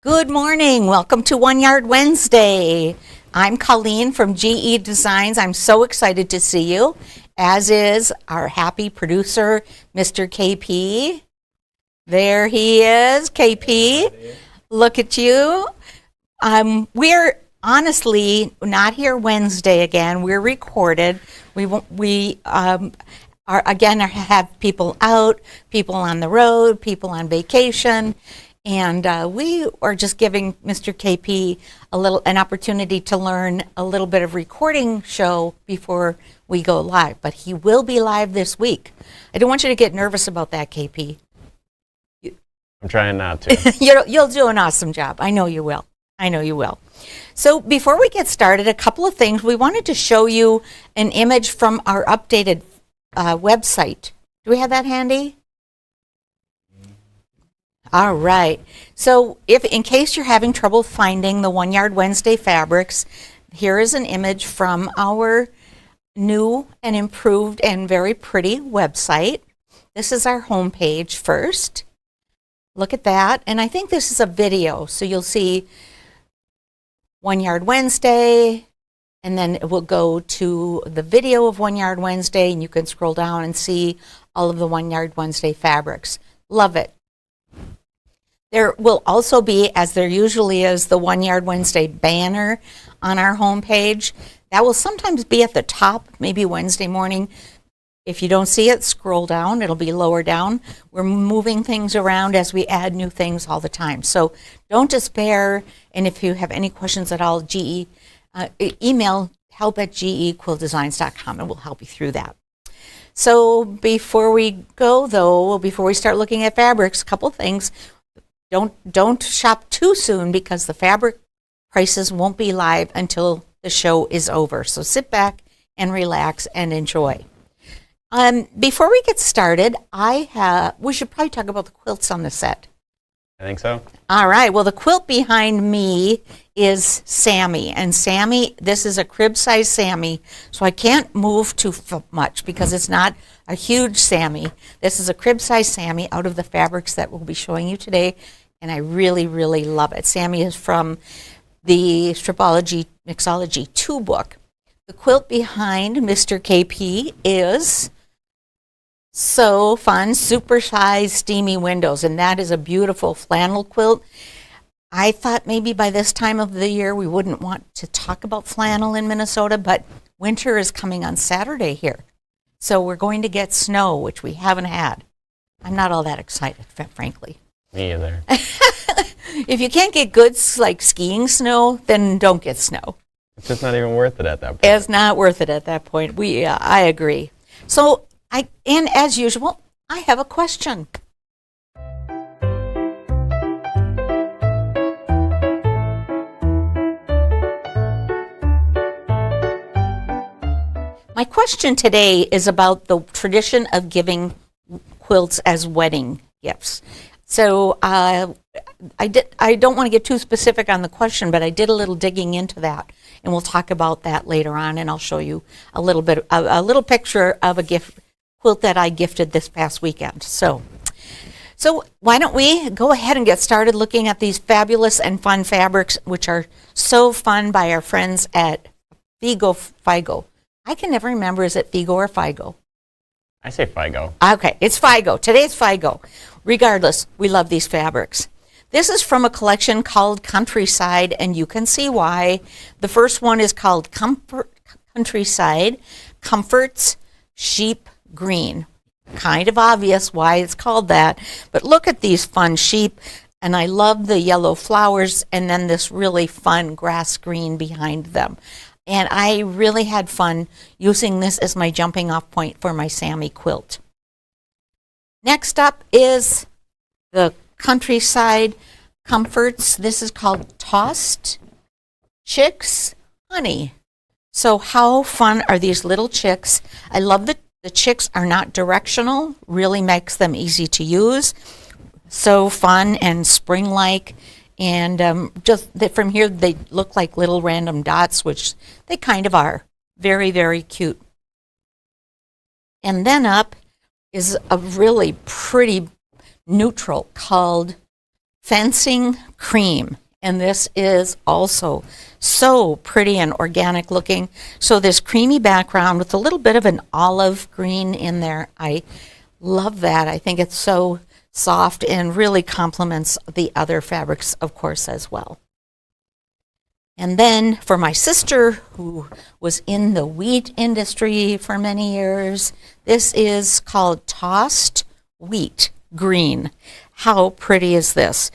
Good morning. Welcome to One Yard Wednesday. I'm Colleen from GEDesigns. I'm so excited to see you, as is our happy producer, Mr. KP. There he is, KP. Look at you. We're honestly not here Wednesday again. We're recorded. We have people out, people on the road, people on vacation. And we are just giving Mr. KP an opportunity to learn a little bit of recording show before we go live. But he will be live this week. I don't want you to get nervous about that, KP. I'm trying not to. You'll do an awesome job. I know you will. I know you will. So before we get started, a couple of things. We wanted to show you an image from our updated website. Do we have that handy? All right. So in case you're having trouble finding the One Yard Wednesday fabrics, here is an image from our new and improved and very pretty website. This is our homepage first. Look at that. And I think this is a video. So you'll see One Yard Wednesday, and then it will go to the video of One Yard Wednesday, and you can scroll down and see all of the One Yard Wednesday fabrics. Love it. There will also be, as there usually is, the One Yard Wednesday banner on our homepage. That will sometimes be at the top, maybe Wednesday morning. If you don't see it, scroll down. It'll be lower down. We're moving things around as we add new things all the time. So don't despair. And if you have any questions at all, email help@gequiltdesigns.com and we'll help you through that. So before we go, though, before we start looking at fabrics, a couple things. Don't shop too soon because the fabric prices won't be live until the show is over. So sit back and relax and enjoy. Before we get started, we should probably talk about the quilts on the set. I think so. All right. Well, the quilt behind me is Sammy. And Sammy, this is a crib size Sammy. So I can't move too much because it's not a huge Sammy. This is a crib size Sammy out of the fabrics that we'll be showing you today. And I really, really love it. Sammy is from the Stripology Mixology 2 book. The quilt behind Mr. KP is so fun, super size steamy windows, and that is a beautiful flannel quilt. I thought maybe by this time of the year we wouldn't want to talk about flannel in Minnesota, but winter is coming on Saturday here. So we're going to get snow, which we haven't had. I'm not all that excited, frankly. Me either. If you can't get good like skiing snow, then don't get snow. It's just not even worth it at that point. It's not worth it at that point. I agree. So and as usual, I have a question. My question today is about the tradition of giving quilts as wedding gifts. So I don't want to get too specific on the question, but I did a little digging into that, and we'll talk about that later on, and I'll show you a little picture of a quilt that I gifted this past weekend. So why don't we go ahead and get started looking at these fabulous and fun fabrics, which are so fun by our friends at Figo. I can never remember, is it Figo or Figo? I say Figo. Okay, it's Figo. Today's Figo. Regardless, we love these fabrics. This is from a collection called Countryside, and you can see why. The first one is called Countryside, Comforts Sheep Green. Kind of obvious why it's called that, but look at these fun sheep, and I love the yellow flowers and then this really fun grass green behind them. And I really had fun using this as my jumping off point for my Sammy quilt. Next up is the Countryside Comforts. This is called Tossed Chicks Honey. So how fun are these little chicks? I love that the chicks are not directional, really makes them easy to use. So fun and spring-like. And from here, they look like little random dots, which they kind of are. Very, very cute. And then up is a really pretty neutral called fencing cream. And this is also so pretty and organic looking. So this creamy background with a little bit of an olive green in there. I love that. I think it's so soft and really complements the other fabrics, of course, as well. And then for my sister, who was in the wheat industry for many years, this is called Tossed Wheat Green. How pretty is this?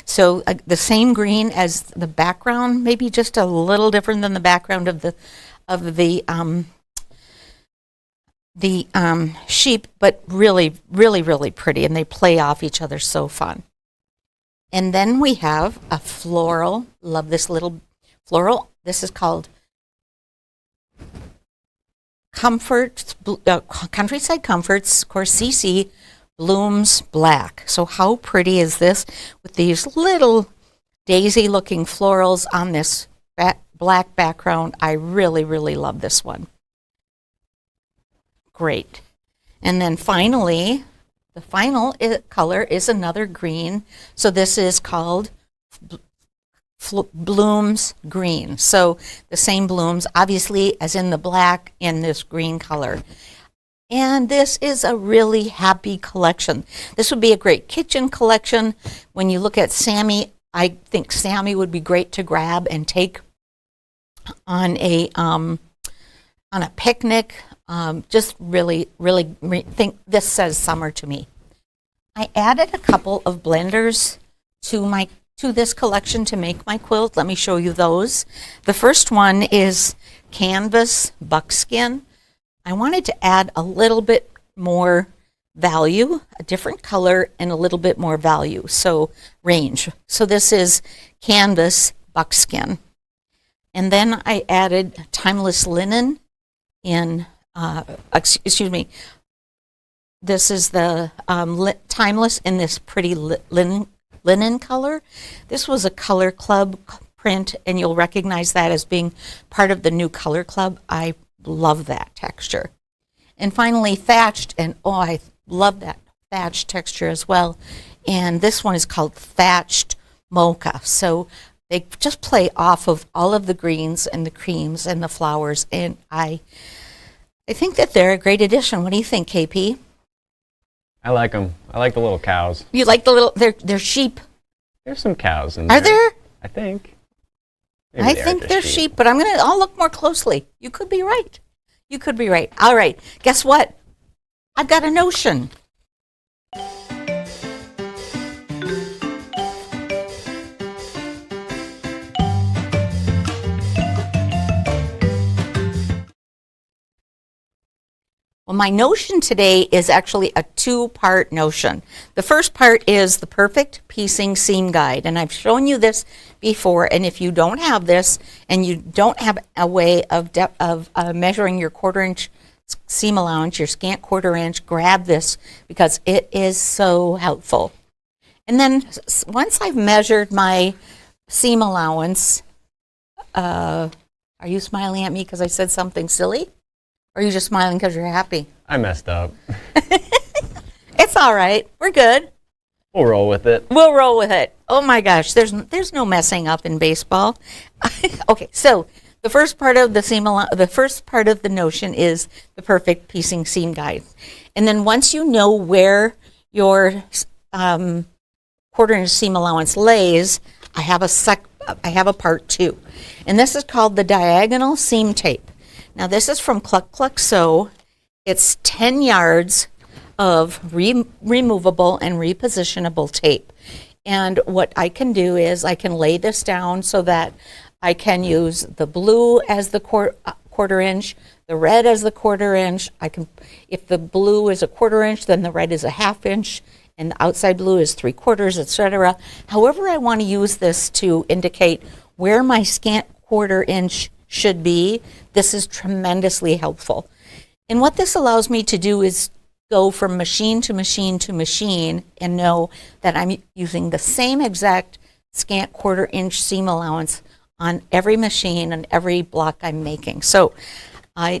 So the same green as the background, maybe just a little different than the background of the sheep, but really, really, really pretty, and they play off each other, so fun. And then we have a floral. Love this little floral. This is called Countryside Comforts, of course, CC Blooms Black. So how pretty is this with these little daisy-looking florals on this black background? I really, really love this one. Great. And then finally, the final color is another green. So this is called Blooms Green. So the same blooms, obviously, as in the black in this green color. And this is a really happy collection. This would be a great kitchen collection. When you look at Sammy, I think Sammy would be great to grab and take on a picnic. Just really, really think this says summer to me. I added a couple of blenders to this collection to make my quilt. Let me show you those. The first one is Canvas Buckskin. I wanted to add a little bit more value, a different color, and a little bit more value, so range. So this is Canvas Buckskin. And then I added Timeless Linen in, this is the Timeless in this pretty linen color. This was a Color Club print, and you'll recognize that as being part of the new Color Club. I love that texture. And finally, Thatched, and oh, I love that thatched texture as well. And this one is called Thatched Mocha. So they just play off of all of the greens and the creams and the flowers, and I think that they're a great addition. What do you think, KP? I like them. I like the little cows. You like the little, they're sheep. There's some cows in there. Are there? I think. Maybe I think they're sheep, but I'll look more closely. You could be right. You could be right. All right. Guess what? I've got a notion. Well, my notion today is actually a two-part notion. The first part is the Perfect Piecing Seam Guide, and I've shown you this before, and if you don't have this and you don't have a way of measuring your quarter-inch seam allowance, your scant quarter-inch, grab this because it is so helpful. And then once I've measured my seam allowance, are you smiling at me because I said something silly? Or are you just smiling because you're happy? I messed up. It's all right. We're good. We'll roll with it. We'll roll with it. Oh my gosh, there's no messing up in baseball. Okay, so the first part of the notion is the Perfect Piecing Seam Guide, and then once you know where your quarter-inch seam allowance lays, I have a part two, and this is called the diagonal seam tape. Now this is from Cluck Cluck Sew. It's 10 yards of removable and repositionable tape. And what I can do is I can lay this down so that I can use the blue as the quarter inch, the red as the quarter inch. If the blue is a quarter inch, then the red is a half inch, and the outside blue is 3/4, etc. However I want to use this to indicate where my scant quarter inch should be, this is tremendously helpful. And what this allows me to do is go from machine to machine to machine and know that I'm using the same exact scant quarter-inch seam allowance on every machine and every block I'm making. So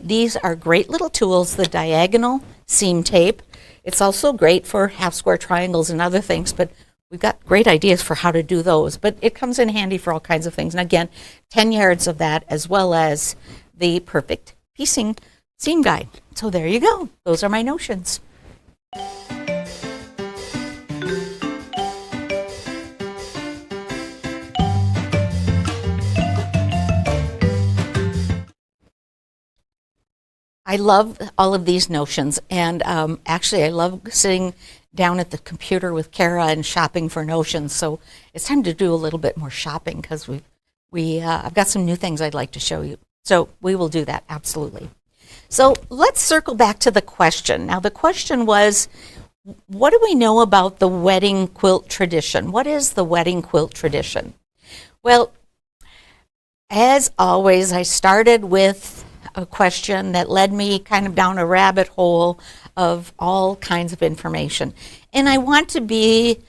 these are great little tools, the diagonal seam tape. It's also great for half square triangles and other things, but we've got great ideas for how to do those, but it comes in handy for all kinds of things. And again, 10 yards of that, as well as the perfect piecing seam guide. So there you go. Those are my notions. I love all of these notions, and actually I love sitting down at the computer with Kara and shopping for notions. So it's time to do a little bit more shopping because I've got some new things I'd like to show you. So we will do that, absolutely. So let's circle back to the question. Now the question was, what do we know about the wedding quilt tradition? What is the wedding quilt tradition? Well, as always, I started with a question that led me kind of down a rabbit hole of all kinds of information. And I want to be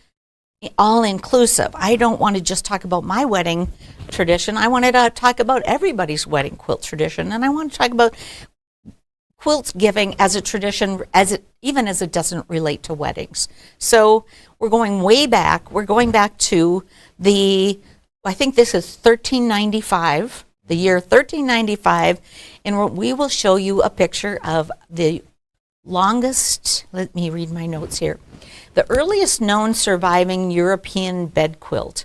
all-inclusive. I don't want to just talk about my wedding tradition. I wanted to talk about everybody's wedding quilt tradition. And I want to talk about quilt giving as a tradition, even as it doesn't relate to weddings. So we're going way back. We're going back to I think this is 1395, the year 1395, and we will show you a picture of the longest, let me read my notes here, the earliest known surviving European bed quilt.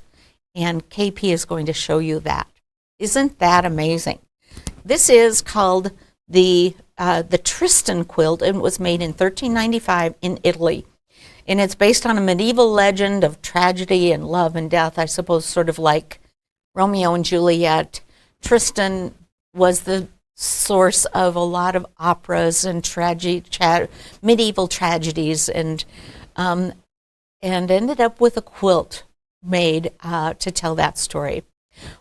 And KP is going to show you that. Isn't that amazing? This is called the Tristan quilt, and it was made in 1395 in Italy. And it's based on a medieval legend of tragedy and love and death, I suppose, sort of like Romeo and Juliet. Tristan was the source of a lot of operas and medieval tragedies, and ended up with a quilt made to tell that story.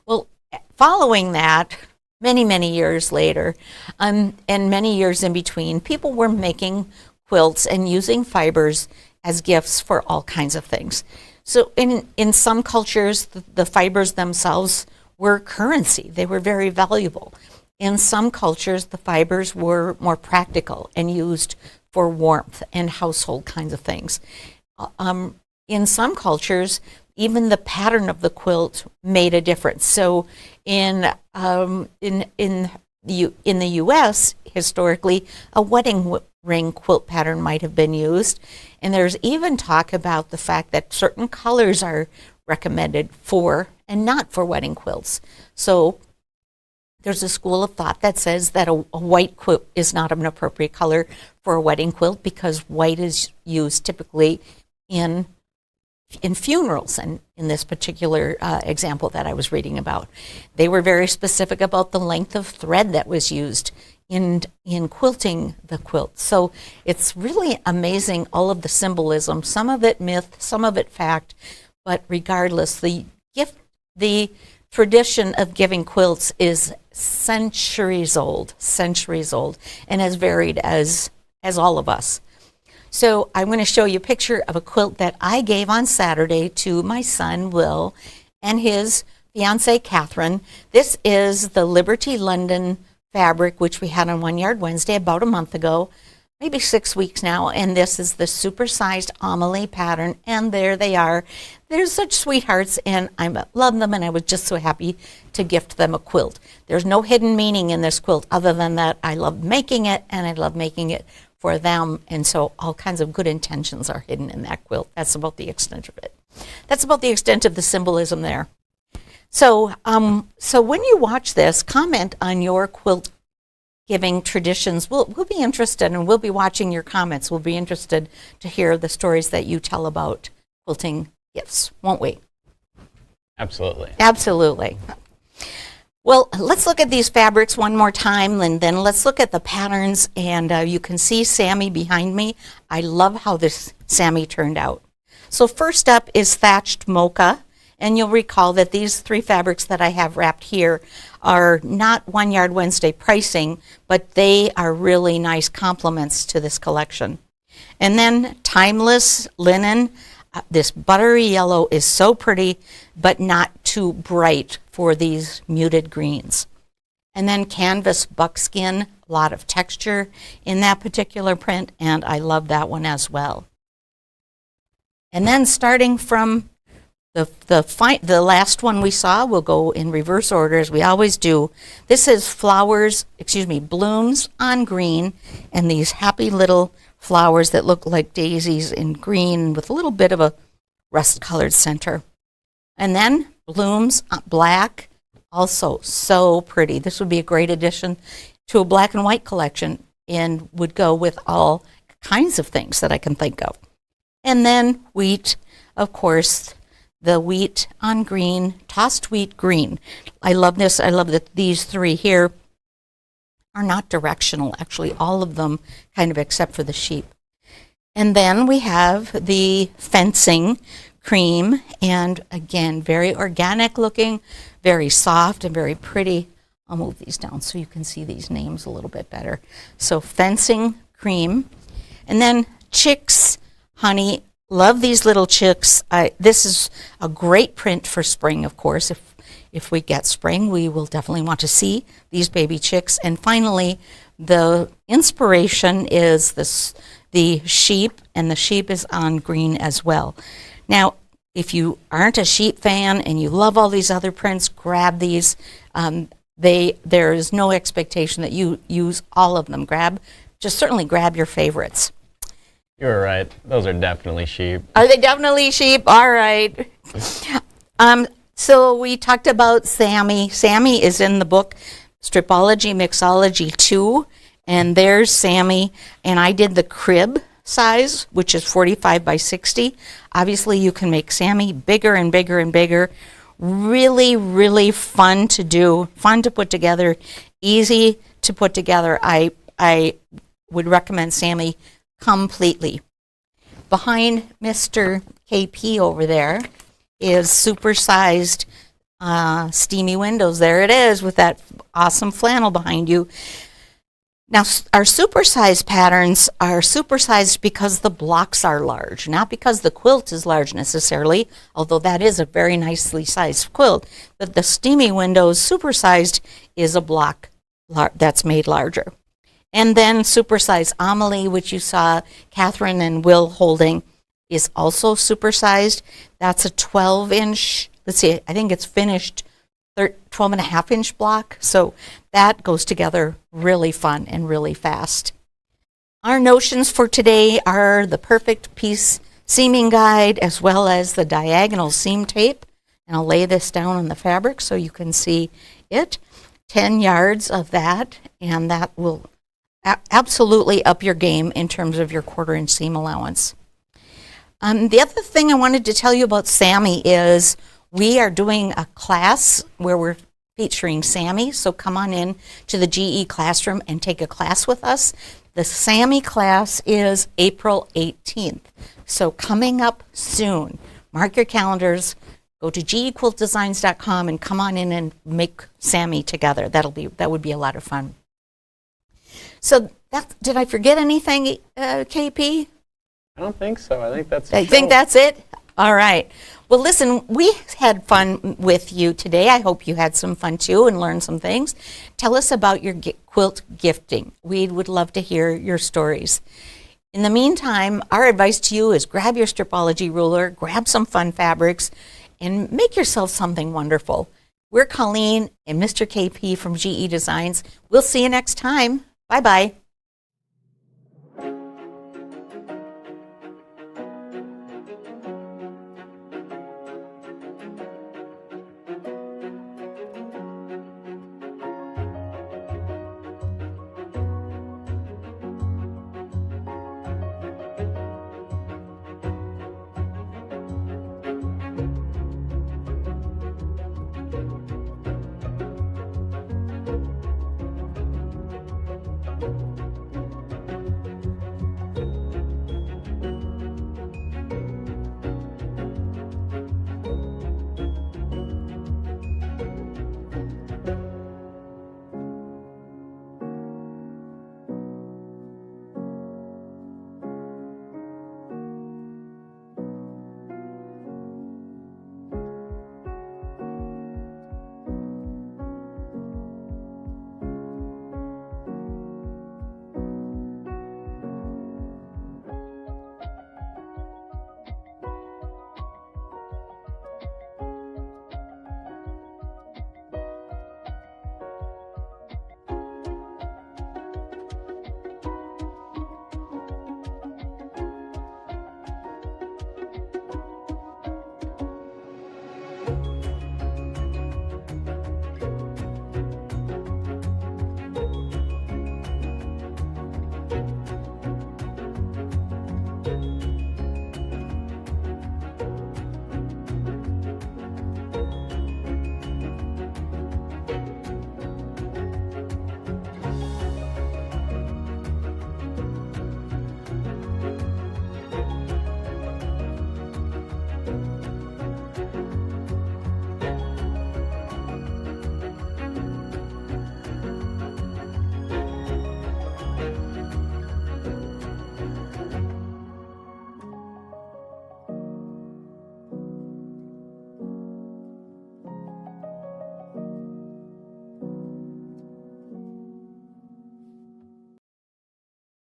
Well, following that, many years later, and many years in between, people were making quilts and using fibers as gifts for all kinds of things. So in some cultures, the fibers themselves were currency. They were very valuable. In some cultures, the fibers were more practical and used for warmth and household kinds of things. In some cultures, even the pattern of the quilt made a difference. So in the U.S., historically, a wedding ring quilt pattern might have been used. And there's even talk about the fact that certain colors are recommended for and not for wedding quilts. So there's a school of thought that says that a white quilt is not an appropriate color for a wedding quilt because white is used typically in funerals, and in this particular example that I was reading about. They were very specific about the length of thread that was used in quilting the quilt. So it's really amazing, all of the symbolism, some of it myth, some of it fact, but regardless, the tradition of giving quilts is centuries old, and as varied as all of us. So I'm going to show you a picture of a quilt that I gave on Saturday to my son, Will, and his fiancée, Catherine. This is the Liberty London fabric, which we had on One Yard Wednesday about a month ago, maybe 6 weeks now, and this is the supersized Amelie pattern, and there they are. They're such sweethearts, and I love them, and I was just so happy to gift them a quilt. There's no hidden meaning in this quilt other than that I love making it, and I love making it for them, and so all kinds of good intentions are hidden in that quilt. That's about the extent of it. That's about the extent of the symbolism there. So, so when you watch this, comment on your quilt giving traditions. We'll be interested, and we'll be watching your comments. We'll be interested to hear the stories that you tell about quilting gifts, won't we? Absolutely. Absolutely. Well, let's look at these fabrics one more time, and then let's look at the patterns. And you can see Sammy behind me. I love how this Sammy turned out. So first up is thatched mocha. And you'll recall that these three fabrics that I have wrapped here are not One Yard Wednesday pricing, but they are really nice complements to this collection. And then timeless linen. This buttery yellow is so pretty, but not too bright for these muted greens. And then canvas buckskin, a lot of texture in that particular print, and I love that one as well. And then starting from the last one we saw, we'll go in reverse order as we always do. This is blooms on green, and these happy little flowers that look like daisies in green with a little bit of a rust-colored center. And then blooms black, also so pretty. This would be a great addition to a black and white collection and would go with all kinds of things that I can think of. And then wheat, of course, the wheat on green, tossed wheat green. I love this. I love that these three here are not directional, actually, all of them kind of except for the sheep. And then we have the fencing cream, and again, very organic looking, very soft and very pretty. I'll move these down so you can see these names a little bit better. So fencing cream, and then chicks, honey. Love these little chicks. This is a great print for spring, of course. If we get spring, we will definitely want to see these baby chicks. And finally, the inspiration is the sheep, and the sheep is on green as well. Now, if you aren't a sheep fan and you love all these other prints, grab these. There is no expectation that you use all of them. Certainly grab your favorites. You're right. Those are definitely sheep. Are they definitely sheep? All right. So we talked about Sammy. Sammy is in the book Stripology Mixology 2, and there's Sammy. And I did the crib size, which is 45 by 60. Obviously, you can make Sammy bigger and bigger and bigger. Really, really fun to do, fun to put together, easy to put together. I would recommend Sammy completely. Behind Mr. KP over there is supersized steamy windows. There it is with that awesome flannel behind you. Now, our supersized patterns are supersized because the blocks are large, not because the quilt is large necessarily, although that is a very nicely sized quilt. But the steamy windows supersized is a block that's made larger. And then supersized Amelie, which you saw Catherine and Will holding, is also supersized. That's a 12-inch, let's see, I think it's finished 12.5-inch block. So that goes together really fun and really fast. Our notions for today are the perfect piece seaming guide as well as the diagonal seam tape. And I'll lay this down on the fabric so you can see it. 10 yards of that, and that will absolutely up your game in terms of your 1/4-inch seam allowance. The other thing I wanted to tell you about Sammy is we are doing a class where we're featuring Sammy, so come on in to the GE classroom and take a class with us. The Sammy class is April 18th, so coming up soon. Mark your calendars, go to gequiltdesigns.com and come on in and make Sammy together. That would be a lot of fun. So did I forget anything, KP? I don't think so. I think that's think that's it? All right. Well, listen, we had fun with you today. I hope you had some fun too and learned some things. Tell us about your quilt gifting. We would love to hear your stories. In the meantime, our advice to you is grab your Stripology ruler, grab some fun fabrics, and make yourself something wonderful. We're Colleen and Mr. KP from GE Designs. We'll see you next time. Bye-bye.